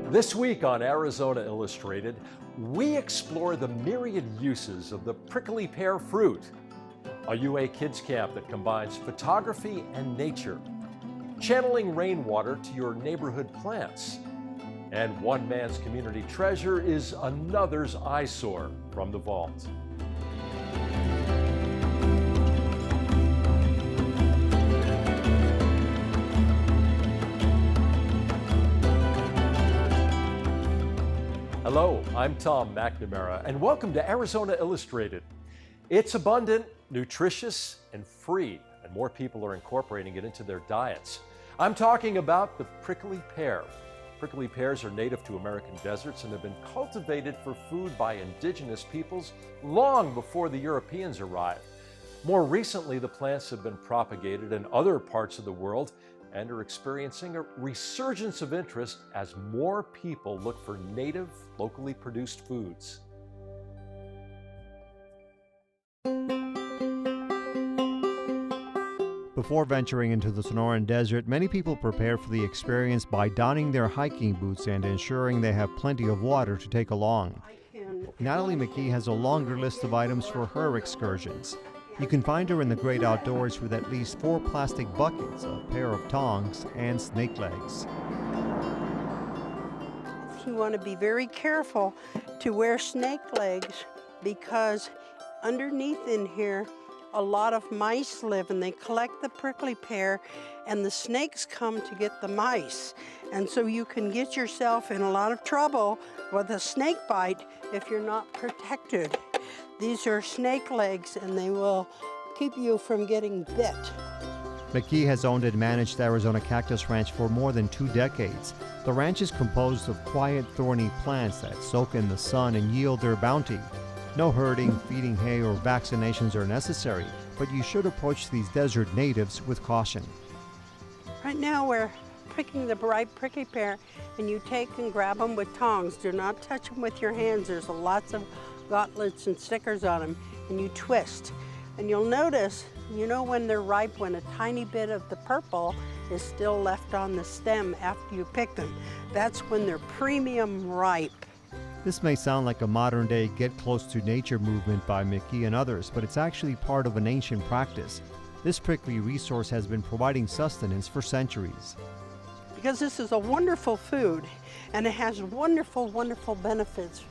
This week on Arizona Illustrated, we explore the myriad uses of the prickly pear fruit, a UA Kids camp that combines photography and nature, channeling rainwater to your neighborhood plants, and one man's community treasure is another's eyesore from the vault. Hello, I'm Tom McNamara, and welcome to Arizona Illustrated. It's abundant, nutritious, and free, and more people are incorporating it into their diets. I'm talking about the prickly pear. Prickly pears are native to American deserts and have been cultivated for food by indigenous peoples long before the Europeans arrived. More recently, the plants have been propagated in other parts of the world and are experiencing a resurgence of interest as more people look for native, locally produced foods. Before venturing into the Sonoran Desert, many people prepare for the experience by donning their hiking boots and ensuring they have plenty of water to take along. Natalie McKee has a longer list of items for her excursions. You can find her in the great outdoors with at least 4 plastic buckets, a pair of tongs, and snake legs. You want to be very careful to wear snake legs because underneath in here a lot of mice live and they collect the prickly pear and the snakes come to get the mice. And so you can get yourself in a lot of trouble with a snake bite if you're not protected. These are snake legs and they will keep you from getting bit. McKee has owned and managed Arizona Cactus Ranch for more than 2 decades. The ranch is composed of quiet, thorny plants that soak in the sun and yield their bounty. No herding, feeding hay, or vaccinations are necessary, but you should approach these desert natives with caution. Right now we're picking the ripe prickly pear and you take and grab them with tongs. Do not touch them with your hands. There's lots of gauntlets and stickers on them, and you twist. And you'll notice, you know when they're ripe, when a tiny bit of the purple is still left on the stem after you pick them. That's when they're premium ripe. This may sound like a modern-day get close to nature movement by McKee and others, but it's actually part of an ancient practice. This prickly resource has been providing sustenance for centuries. Because this is a wonderful food, and it has wonderful, wonderful benefits.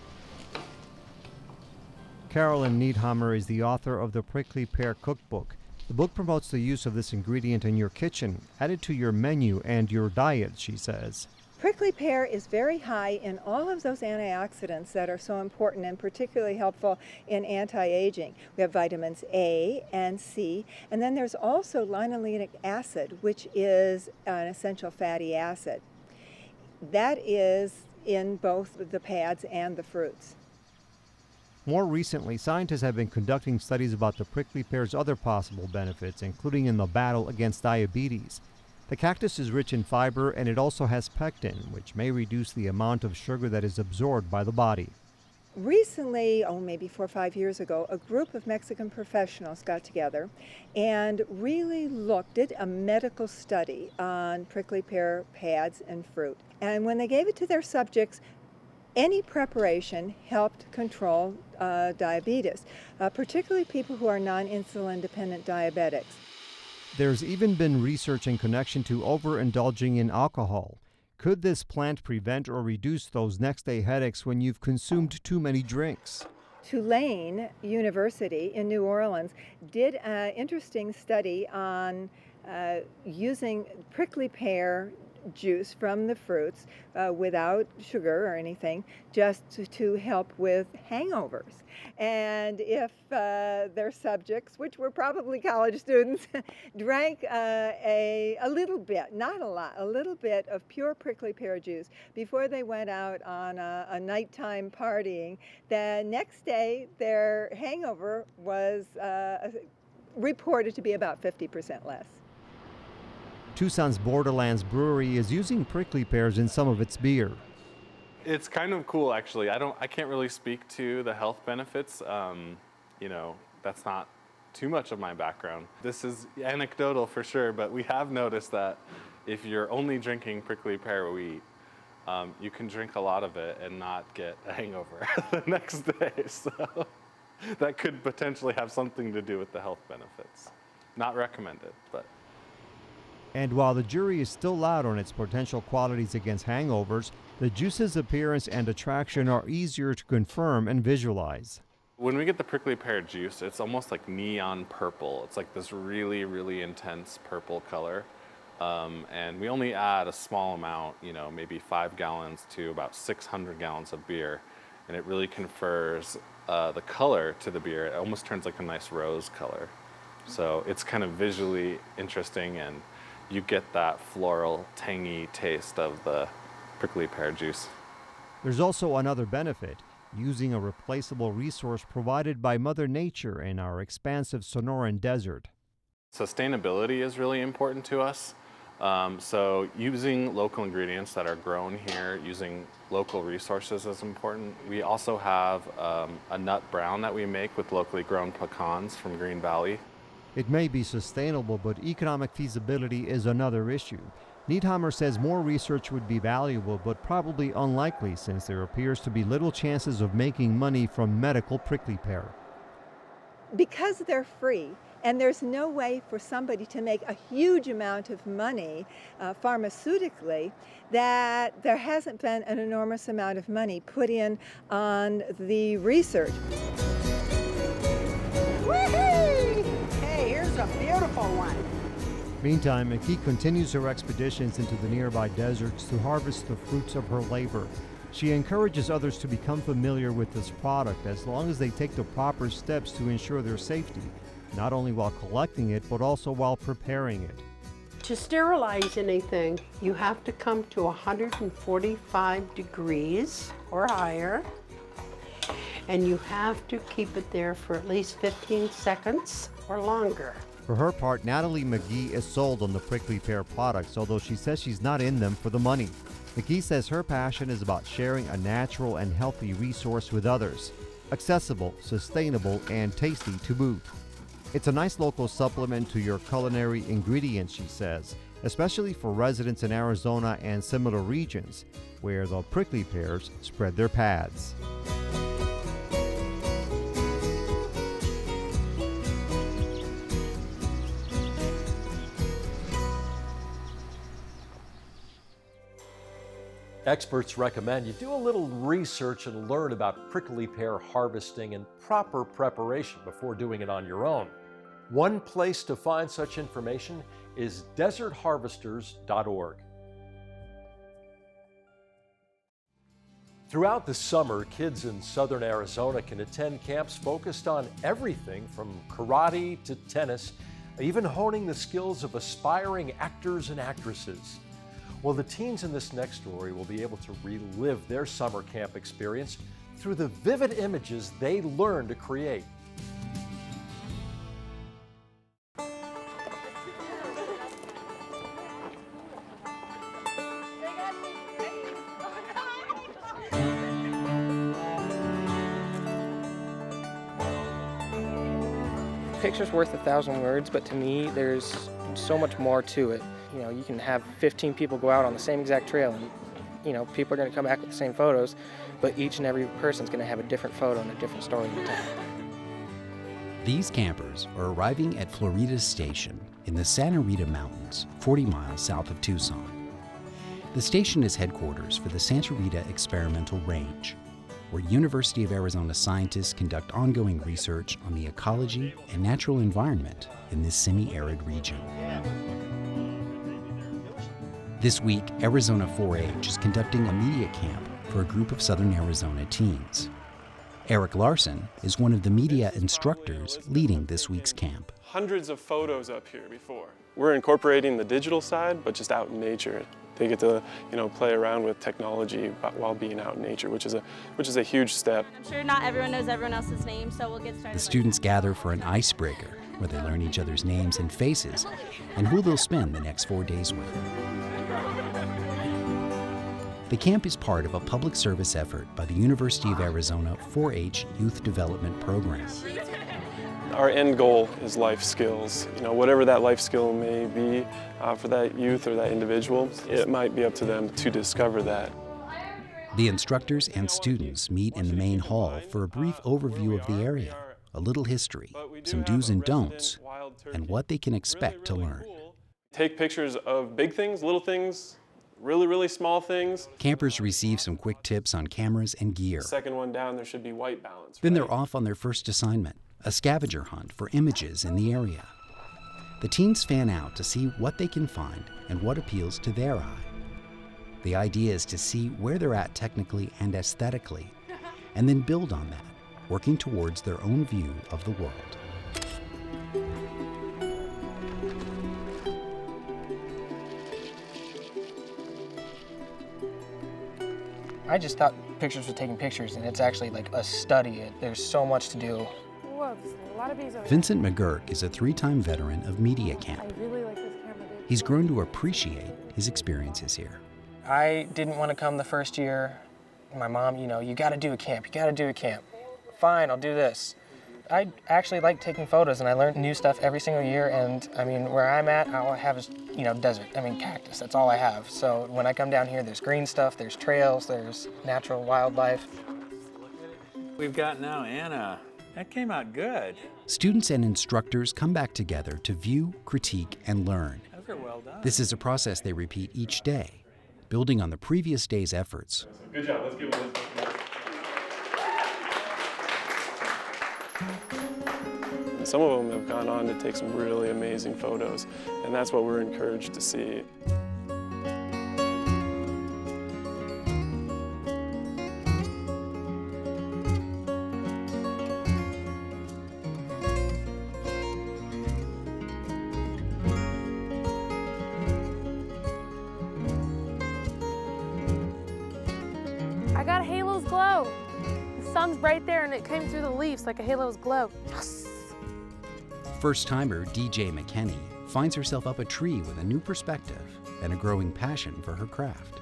Carolyn Needhammer is the author of the Prickly Pear Cookbook. The book promotes the use of this ingredient in your kitchen. Add it to your menu and your diet, she says. Prickly pear is very high in all of those antioxidants that are so important and particularly helpful in anti-aging. We have vitamins A and C, and then there's also linolenic acid, which is an essential fatty acid. That is in both the pads and the fruits. More recently, scientists have been conducting studies about the prickly pear's other possible benefits, including in the battle against diabetes. The cactus is rich in fiber, and it also has pectin, which may reduce the amount of sugar that is absorbed by the body. Recently, maybe 4 or 5 years ago, a group of Mexican professionals got together and really did a medical study on prickly pear pads and fruit. And when they gave it to their subjects, any preparation helped control diabetes, particularly people who are non-insulin dependent diabetics. There's even been research in connection to overindulging in alcohol. Could this plant prevent or reduce those next-day headaches when you've consumed too many drinks? Tulane University in New Orleans did an interesting study on using prickly pear juice from the fruits without sugar or anything, just to help with hangovers. And if their subjects, which were probably college students, drank a little bit, not a lot, a little bit of pure prickly pear juice before they went out on a nighttime partying, the next day their hangover was reported to be about 50% less. Tucson's Borderlands Brewery is using prickly pears in some of its beer. It's kind of cool, actually. I can't really speak to the health benefits. That's not too much of my background. This is anecdotal for sure, but we have noticed that if you're only drinking prickly pear wheat, you can drink a lot of it and not get a hangover the next day. So that could potentially have something to do with the health benefits. Not recommended, but. And while the jury is still out on its potential qualities against hangovers, the juice's appearance and attraction are easier to confirm and visualize. When we get the prickly pear juice, it's almost like neon purple. It's like this really, really intense purple color. And we only add a small amount, maybe 5 gallons to about 600 gallons of beer. And it really confers the color to the beer. It almost turns like a nice rose color. So it's kind of visually interesting, and you get that floral, tangy taste of the prickly pear juice. There's also another benefit, using a replaceable resource provided by Mother Nature in our expansive Sonoran Desert. Sustainability is really important to us. So using local ingredients that are grown here, using local resources is important. We also have a nut brown that we make with locally grown pecans from Green Valley. It may be sustainable, but economic feasibility is another issue. Niethammer says more research would be valuable, but probably unlikely since there appears to be little chances of making money from medical prickly pear. Because they're free, and there's no way for somebody to make a huge amount of money pharmaceutically, that there hasn't been an enormous amount of money put in on the research. A beautiful one. Meantime, McKee continues her expeditions into the nearby deserts to harvest the fruits of her labor. She encourages others to become familiar with this product as long as they take the proper steps to ensure their safety, not only while collecting it, but also while preparing it. To sterilize anything, you have to come to 145 degrees or higher, and you have to keep it there for at least 15 seconds or longer. For her part, Natalie McGee is sold on the prickly pear products, although she says she's not in them for the money. McGee says her passion is about sharing a natural and healthy resource with others. Accessible, sustainable, and tasty to boot. It's a nice local supplement to your culinary ingredients, she says, especially for residents in Arizona and similar regions, where the prickly pears spread their paths. Experts recommend you do a little research and learn about prickly pear harvesting and proper preparation before doing it on your own. One place to find such information is desertharvesters.org. Throughout the summer, kids in southern Arizona can attend camps focused on everything from karate to tennis, even honing the skills of aspiring actors and actresses. Well, the teens in this next story will be able to relive their summer camp experience through the vivid images they learned to create. Picture's worth 1,000 words, but to me, there's so much more to it. You can have 15 people go out on the same exact trail, and, people are going to come back with the same photos, but each and every person's going to have a different photo and a different story to tell. These campers are arriving at Florida's Station in the Santa Rita Mountains, 40 miles south of Tucson. The station is headquarters for the Santa Rita Experimental Range, where University of Arizona scientists conduct ongoing research on the ecology and natural environment in this semi-arid region. This week, Arizona 4-H is conducting a media camp for a group of Southern Arizona teens. Eric Larson is one of the media instructors leading this week's camp. Hundreds of photos up here before. We're incorporating the digital side, but just out in nature. They get to, play around with technology while being out in nature, which is a huge step. I'm sure not everyone knows everyone else's name, so we'll get started. The students gather for an icebreaker, where they learn each other's names and faces, and who they'll spend the next 4 days with. The camp is part of a public service effort by the University of Arizona 4-H Youth Development Program. Our end goal is life skills. Whatever that life skill may be for that youth or that individual, it might be up to them to discover that. The instructors and students meet in the main hall for a brief overview of the area, a little history, some do's and don'ts, and what they can expect to learn. Take pictures of big things, little things, really small things. Campers receive some quick tips on cameras and gear. Second one down, there should be white balance. Then they're off on their first assignment, a scavenger hunt for images in the area. The teens fan out to see what they can find and what appeals to their eye. The idea is to see where they're at technically and aesthetically, and then build on that, working towards their own view of the world. I just thought pictures were taking pictures, and it's actually like a study. There's so much to do. Whoa, there's a lot of bees over here. Vincent McGurk is a 3-time veteran of media camp. I really like this camera, dude. He's grown to appreciate his experiences here. I didn't want to come the first year. My mom, you got to do a camp. You got to do a camp. Fine, I'll do this. I actually like taking photos, and I learn new stuff every single year. And I mean, where I'm at, all I have is, desert. I mean, cactus. That's all I have. So when I come down here, there's green stuff, there's trails, there's natural wildlife. We've got now Anna. That came out good. Students and instructors come back together to view, critique, and learn. Those are well done. This is a process they repeat each day, building on the previous day's efforts. Good job, let's give it this. Some of them have gone on to take some really amazing photos, and that's what we're encouraged to see. I got Halo's glow. The sun's right there and it came through the leaves like a Halo's glow. Yes! First-timer DJ McKenney finds herself up a tree with a new perspective and a growing passion for her craft.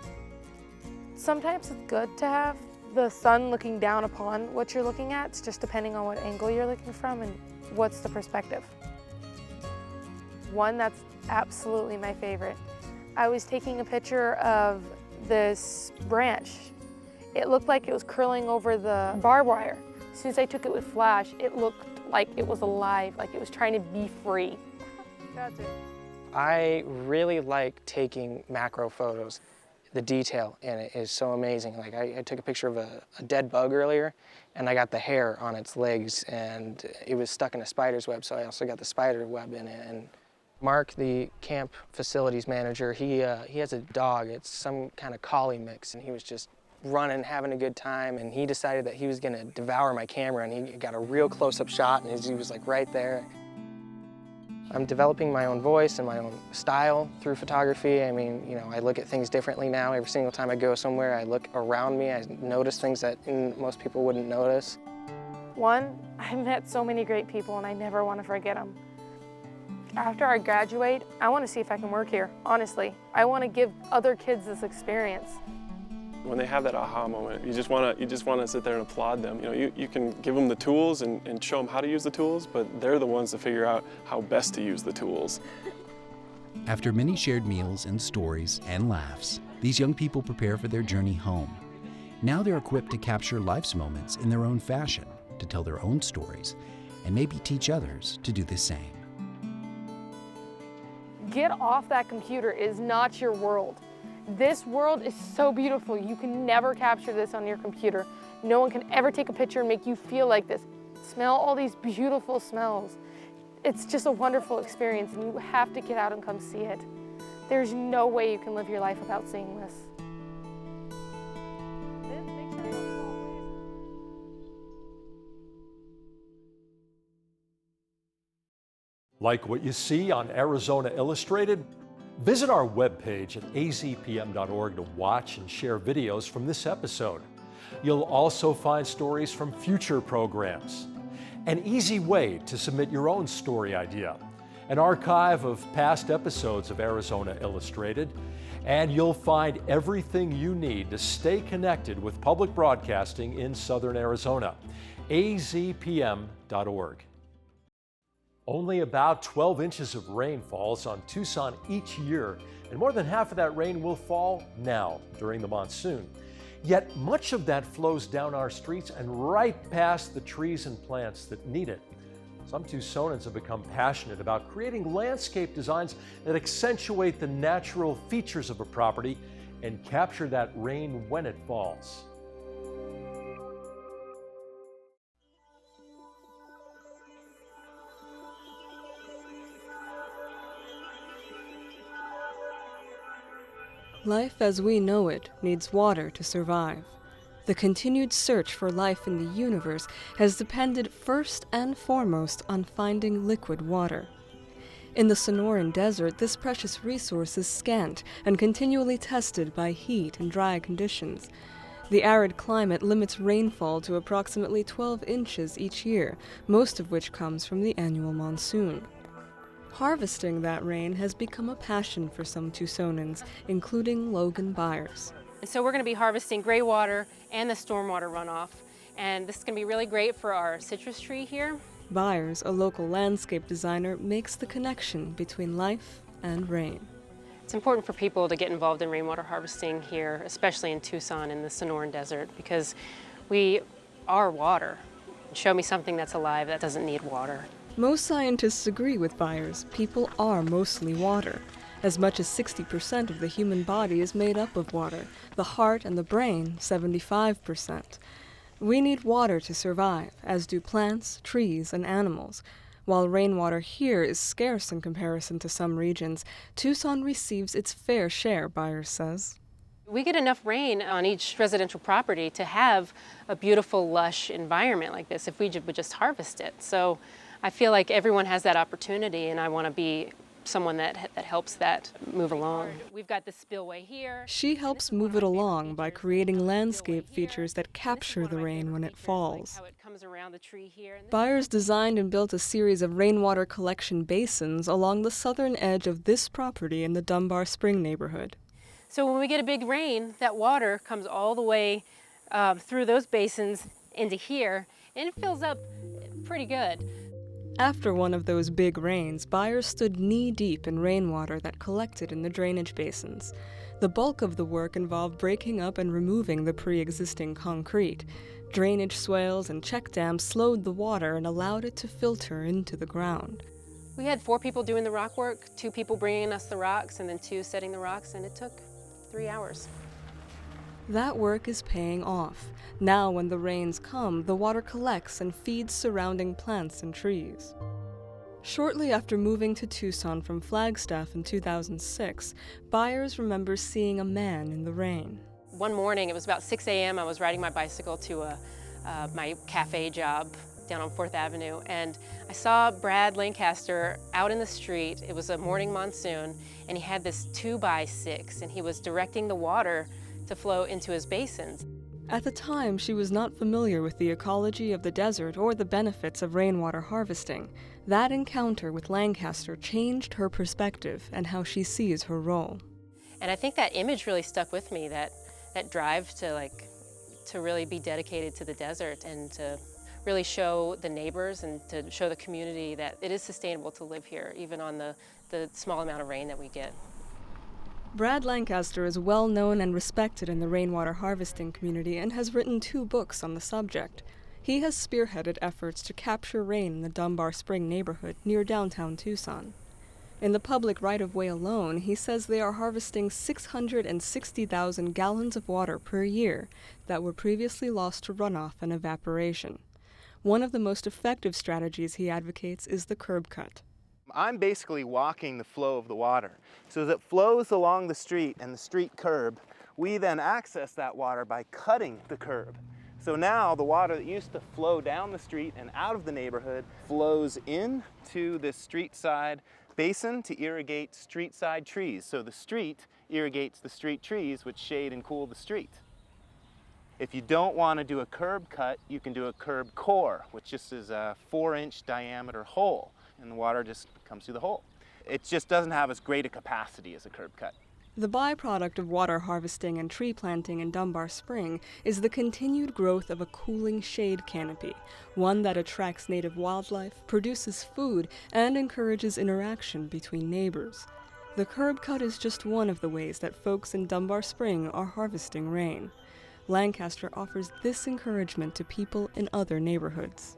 Sometimes it's good to have the sun looking down upon what you're looking at. It's just depending on what angle you're looking from and what's the perspective. One that's absolutely my favorite. I was taking a picture of this branch. It looked like it was curling over the barbed wire. As soon as I took it with flash, it looked like it was alive, like it was trying to be free. That's it. I really like taking macro photos. The detail in it is so amazing. Like I took a picture of a dead bug earlier, and I got the hair on its legs, and it was stuck in a spider's web, so I also got the spider web in it. And Mark, the camp facilities manager, he has a dog. It's some kind of collie mix, and he was just running, having a good time, and he decided that he was gonna devour my camera, and he got a real close-up shot, and he was like right there. I'm developing my own voice and my own style through photography. I mean, I look at things differently now. Every single time I go somewhere, I look around me, I notice things that most people wouldn't notice. One, I met so many great people and I never want to forget them. After I graduate, I want to see if I can work here, honestly. I want to give other kids this experience. When they have that aha moment, you just want to sit there and applaud them. You can give them the tools and show them how to use the tools, but they're the ones to figure out how best to use the tools. After many shared meals and stories and laughs, these young people prepare for their journey home. Now they're equipped to capture life's moments in their own fashion, to tell their own stories, and maybe teach others to do the same. Get off that computer. It is not your world. This world is so beautiful. You can never capture this on your computer. No one can ever take a picture and make you feel like this. Smell all these beautiful smells. It's just a wonderful experience, and you have to get out and come see it. There's no way you can live your life without seeing this. Like what you see on Arizona Illustrated? Visit our webpage at azpm.org to watch and share videos from this episode. You'll also find stories from future programs, an easy way to submit your own story idea, an archive of past episodes of Arizona Illustrated, and you'll find everything you need to stay connected with public broadcasting in Southern Arizona. azpm.org. Only about 12 inches of rain falls on Tucson each year, and more than half of that rain will fall now during the monsoon. Yet much of that flows down our streets and right past the trees and plants that need it. Some Tucsonans have become passionate about creating landscape designs that accentuate the natural features of a property and capture that rain when it falls. Life as we know it needs water to survive. The continued search for life in the universe has depended first and foremost on finding liquid water. In the Sonoran Desert, this precious resource is scant and continually tested by heat and dry conditions. The arid climate limits rainfall to approximately 12 inches each year, most of which comes from the annual monsoon. Harvesting that rain has become a passion for some Tucsonans, including Logan Byers. And so we're going to be harvesting gray water and the stormwater runoff. And this is going to be really great for our citrus tree here. Byers, a local landscape designer, makes the connection between life and rain. It's important for people to get involved in rainwater harvesting here, especially in Tucson in the Sonoran Desert, because we are water. Show me something that's alive that doesn't need water. Most scientists agree with Byers. People are mostly water. As much as 60% of the human body is made up of water, the heart and the brain 75%. We need water to survive, as do plants, trees, and animals. While rainwater here is scarce in comparison to some regions, Tucson receives its fair share, Byers says. We get enough rain on each residential property to have a beautiful, lush environment like this if we would just harvest it. So I feel like everyone has that opportunity, and I want to be someone that helps that move along. We've got the spillway here. She helps move it along by creating landscape features that capture the rain when it falls. Byers designed and built a series of rainwater collection basins along the southern edge of this property in the Dunbar Spring neighborhood. So when we get a big rain, that water comes all the way through those basins into here, and it fills up pretty good. After one of those big rains, Byers stood knee-deep in rainwater that collected in the drainage basins. The bulk of the work involved breaking up and removing the pre-existing concrete. Drainage swales and check dams slowed the water and allowed it to filter into the ground. We had 4 people doing the rock work, 2 people bringing us the rocks, and then 2 setting the rocks, and it took 3 hours. That work is paying off. Now when the rains come, the water collects and feeds surrounding plants and trees. Shortly after moving to Tucson from Flagstaff in 2006, Byers remembers seeing a man in the rain. One morning, it was about 6 a.m., I was riding my bicycle to my cafe job down on 4th Avenue, and I saw Brad Lancaster out in the street. It was a morning monsoon, and he had this 2x6, and he was directing the water to flow into his basins. At the time, she was not familiar with the ecology of the desert or the benefits of rainwater harvesting. That encounter with Lancaster changed her perspective and how she sees her role. And I think that image really stuck with me, that drive to really be dedicated to the desert and to really show the neighbors and to show the community that it is sustainable to live here, even on the small amount of rain that we get. Brad Lancaster is well known and respected in the rainwater harvesting community and has written 2 books on the subject. He has spearheaded efforts to capture rain in the Dunbar Spring neighborhood near downtown Tucson. In the public right-of-way alone, he says they are harvesting 660,000 gallons of water per year that were previously lost to runoff and evaporation. One of the most effective strategies he advocates is the curb cut. I'm basically walking the flow of the water. So as it flows along the street and the street curb, we then access that water by cutting the curb. So now the water that used to flow down the street and out of the neighborhood flows into this street side basin to irrigate street side trees. So the street irrigates the street trees, which shade and cool the street. If you don't want to do a curb cut, you can do a curb core, which just is a 4-inch diameter hole, and the water just comes through the hole. It just doesn't have as great a capacity as a curb cut. The byproduct of water harvesting and tree planting in Dunbar Spring is the continued growth of a cooling shade canopy, one that attracts native wildlife, produces food, and encourages interaction between neighbors. The curb cut is just one of the ways that folks in Dunbar Spring are harvesting rain. Lancaster offers this encouragement to people in other neighborhoods.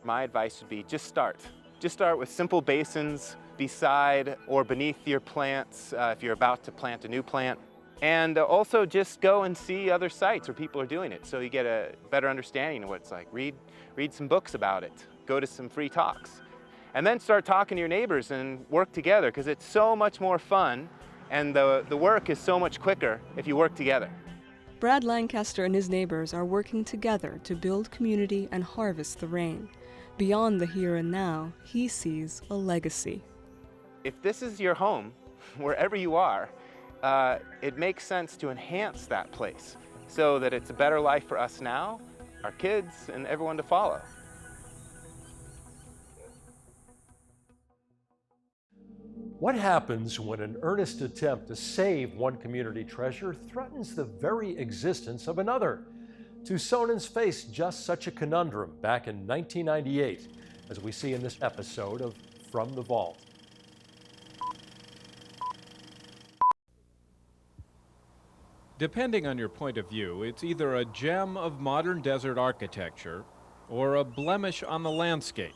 My advice would be just start. Just start with simple basins beside or beneath your plants if you're about to plant a new plant. And also just go and see other sites where people are doing it so you get a better understanding of what it's like. Read some books about it. Go to some free talks. And then start talking to your neighbors and work together because it's so much more fun and the work is so much quicker if you work together. Brad Lancaster and his neighbors are working together to build community and harvest the rain. Beyond the here and now, he sees a legacy. If this is your home, wherever you are, it makes sense to enhance that place so that it's a better life for us now, our kids, and everyone to follow. What happens when an earnest attempt to save one community treasure threatens the very existence of another? Tucsonans faced just such a conundrum back in 1998, as we see in this episode of From the Vault. Depending on your point of view, it's either a gem of modern desert architecture or a blemish on the landscape.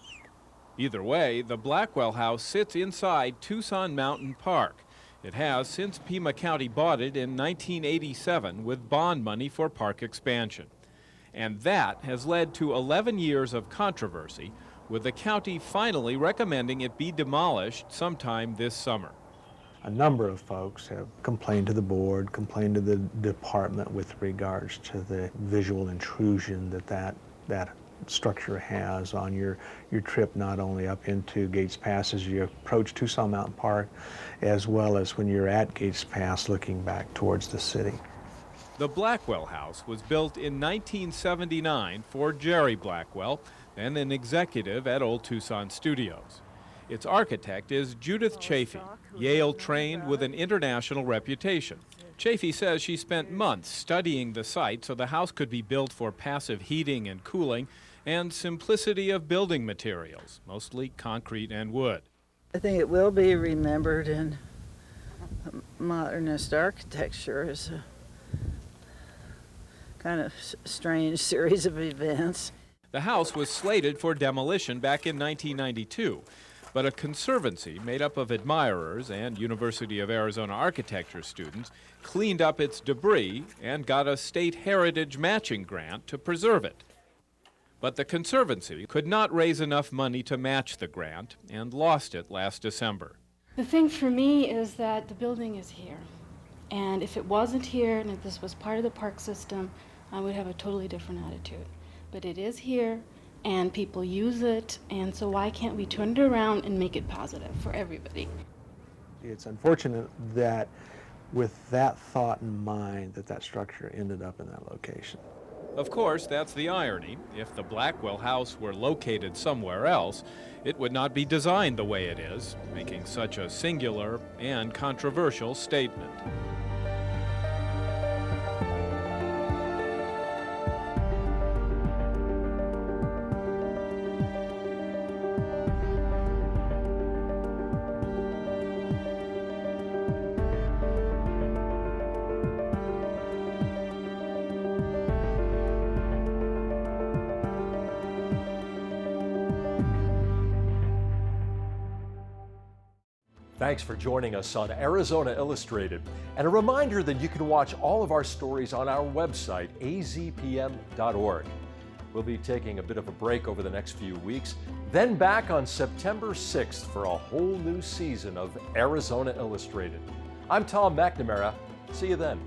Either way, the Blackwell house sits inside Tucson Mountain Park. It has since Pima County bought it in 1987 with bond money for park expansion. And that has led to 11 years of controversy, with the county finally recommending it be demolished sometime this summer. A number of folks have complained to the board, complained to the department with regards to the visual intrusion that structure has on your trip, not only up into Gates Pass as you approach Tucson Mountain Park, as well as when you're at Gates Pass looking back towards the city. The Blackwell house was built in 1979 for Jerry Blackwell, then an executive at Old Tucson Studios. Its architect is Judith Chafee, Yale-trained with an international reputation. Chafee says she spent months studying the site so the house could be built for passive heating and cooling and simplicity of building materials, mostly concrete and wood. I think it will be remembered in modernist architecture as a kind of strange series of events. The house was slated for demolition back in 1992. But a conservancy made up of admirers and University of Arizona architecture students cleaned up its debris and got a state heritage matching grant to preserve it. But the conservancy could not raise enough money to match the grant and lost it last December. The thing for me is that the building is here. And if it wasn't here and if this was part of the park system, I would have a totally different attitude. But it is here. And people use it, and so why can't we turn it around and make it positive for everybody? It's unfortunate that with that thought in mind that structure ended up in that location. Of course, that's the irony. If the Blackwell house were located somewhere else, it would not be designed the way it is, making such a singular and controversial statement. Thanks for joining us on Arizona Illustrated. And a reminder that you can watch all of our stories on our website, azpm.org. We'll be taking a bit of a break over the next few weeks, then back on September 6th for a whole new season of Arizona Illustrated. I'm Tom McNamara. See you then.